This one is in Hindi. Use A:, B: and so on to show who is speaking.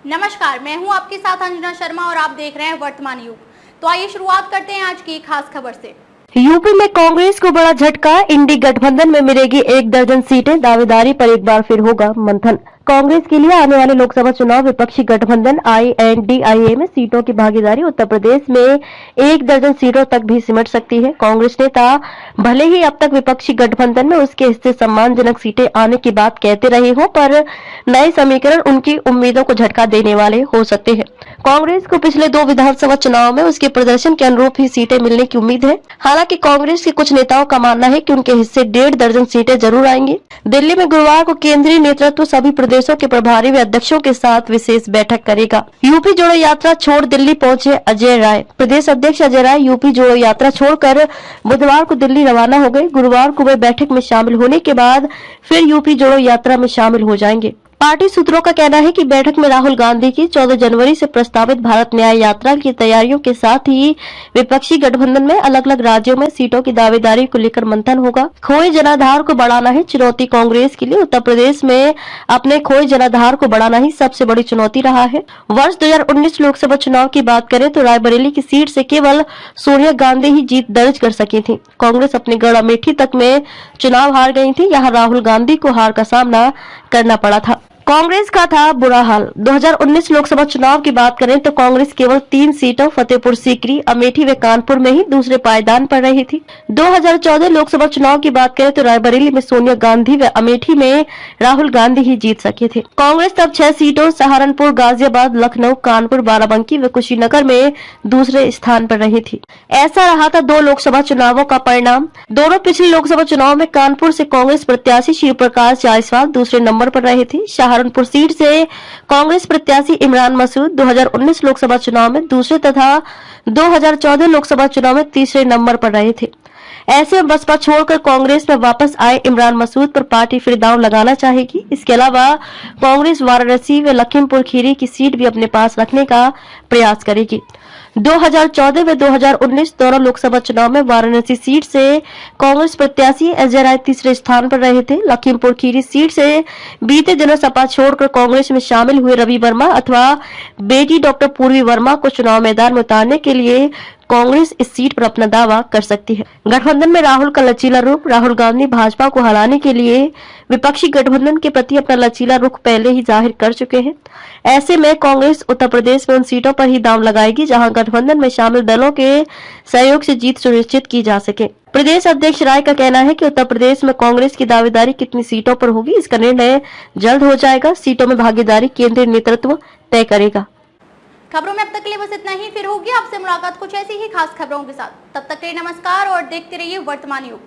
A: नमस्कार, मैं हूं आपके साथ अंजना शर्मा और आप देख रहे हैं वर्तमान युग। तो आइए शुरुआत करते हैं आज की खास खबर से।
B: यूपी में कांग्रेस को बड़ा झटका, इंडी गठबंधन में मिलेगी 1 दर्जन सीटें, दावेदारी पर एक बार फिर होगा मंथन। कांग्रेस के लिए आने वाले लोकसभा चुनाव विपक्षी गठबंधन INDIA में सीटों की भागीदारी उत्तर प्रदेश में 1 दर्जन सीटों तक भी सिमट सकती है। कांग्रेस नेता भले ही अब तक विपक्षी गठबंधन में उसके हिस्से सम्मानजनक सीटें आने की बात कहते रहे हो, पर नए समीकरण उनकी उम्मीदों को झटका देने वाले हो सकते हैं। कांग्रेस को पिछले 2 विधानसभा चुनाव में उसके प्रदर्शन के अनुरूप ही सीटें मिलने की उम्मीद है। हालांकि कांग्रेस के कुछ नेताओं का मानना है कि उनके हिस्से 1.5 दर्जन सीटें जरूर आएंगी। दिल्ली में गुरुवार को केंद्रीय नेतृत्व सभी प्रदेशों के प्रभारी व अध्यक्षों के साथ विशेष बैठक करेगा। यूपी जोड़ो यात्रा छोड़ दिल्ली पहुंचे अजय राय। प्रदेश अध्यक्ष अजय राय यूपी जोड़ो यात्रा छोड़कर बुधवार को दिल्ली रवाना हो गए। गुरुवार को वे बैठक में शामिल होने के बाद फिर यूपी जोड़ो यात्रा में शामिल हो जाएंगे। पार्टी सूत्रों का कहना है कि बैठक में राहुल गांधी की 14 जनवरी से प्रस्तावित भारत न्याय यात्रा की तैयारियों के साथ ही विपक्षी गठबंधन में अलग अलग राज्यों में सीटों की दावेदारी को लेकर मंथन होगा। खोए जनाधार को बढ़ाना है चुनौती कांग्रेस के लिए। उत्तर प्रदेश में अपने खोए जनाधार को बढ़ाना ही सबसे बड़ी चुनौती रहा है। वर्ष 2019 लोकसभा चुनाव की बात करें तो रायबरेली की सीट से केवल सोनिया गांधी ही जीत दर्ज कर सकी थी। कांग्रेस अपने गढ़ अमेठी तक में चुनाव हार गई थी। यहाँ राहुल गांधी को हार का सामना करना पड़ा था। कांग्रेस का था बुरा हाल। 2019 लोकसभा चुनाव की बात करें तो कांग्रेस केवल 3 सीटों फतेहपुर सीकरी, अमेठी व कानपुर में ही दूसरे पायदान पर रही थी। 2014 लोकसभा चुनाव की बात करें तो रायबरेली में सोनिया गांधी व अमेठी में राहुल गांधी ही जीत सके थे। कांग्रेस तब 6 सीटों सहारनपुर, गाजियाबाद, लखनऊ, कानपुर, बाराबंकी व कुशीनगर में दूसरे स्थान पर रही थी। ऐसा रहा था 2 लोकसभा चुनावों का परिणाम। दोनों पिछले लोकसभा चुनाव में कानपुर से कांग्रेस प्रत्याशी शिव प्रकाश जायसवाल दूसरे नंबर पर रहे थे। सहारनपुर सीट से कांग्रेस प्रत्याशी इमरान मसूद 2019 लोकसभा चुनाव में दूसरे तथा 2014 लोकसभा चुनाव में तीसरे नंबर पर रहे थे। ऐसे में बसपा छोड़कर कांग्रेस में वापस आए इमरान मसूद पर पार्टी फिर दांव लगाना चाहेगी। इसके अलावा कांग्रेस वाराणसी व लखीमपुर खीरी की सीट भी अपने पास रखने का प्रयास करेगी। 2014 व 2019 दोनों लोकसभा चुनाव में वाराणसी सीट से कांग्रेस प्रत्याशी अजय राय तीसरे स्थान पर रहे थे। लखीमपुर खीरी सीट से बीते दिनों सपा छोड़कर कांग्रेस में शामिल हुए रवि वर्मा अथवा बेटी डॉक्टर पूर्वी वर्मा को चुनाव मैदान में उतारने के लिए कांग्रेस इस सीट पर अपना दावा कर सकती है। गठबंधन में राहुल का लचीला रुख। राहुल गांधी भाजपा को हराने के लिए विपक्षी गठबंधन के प्रति अपना लचीला रुख पहले ही जाहिर कर चुके हैं। ऐसे में कांग्रेस उत्तर प्रदेश में उन सीटों पर ही दांव लगाएगी जहां गठबंधन में शामिल दलों के सहयोग से जीत सुनिश्चित की जा सके। प्रदेश अध्यक्ष राय का कहना है कि उत्तर प्रदेश में कांग्रेस की दावेदारी कितनी सीटों पर होगी, इसका निर्णय जल्द हो जाएगा। सीटों में भागीदारी केंद्रीय नेतृत्व तय करेगा।
A: खबरों में अब तक के लिए बस इतना ही। फिर होगी आपसे मुलाकात कुछ ऐसी ही खास खबरों के साथ। तब तक के लिए नमस्कार और देखते रहिए वर्तमान युग।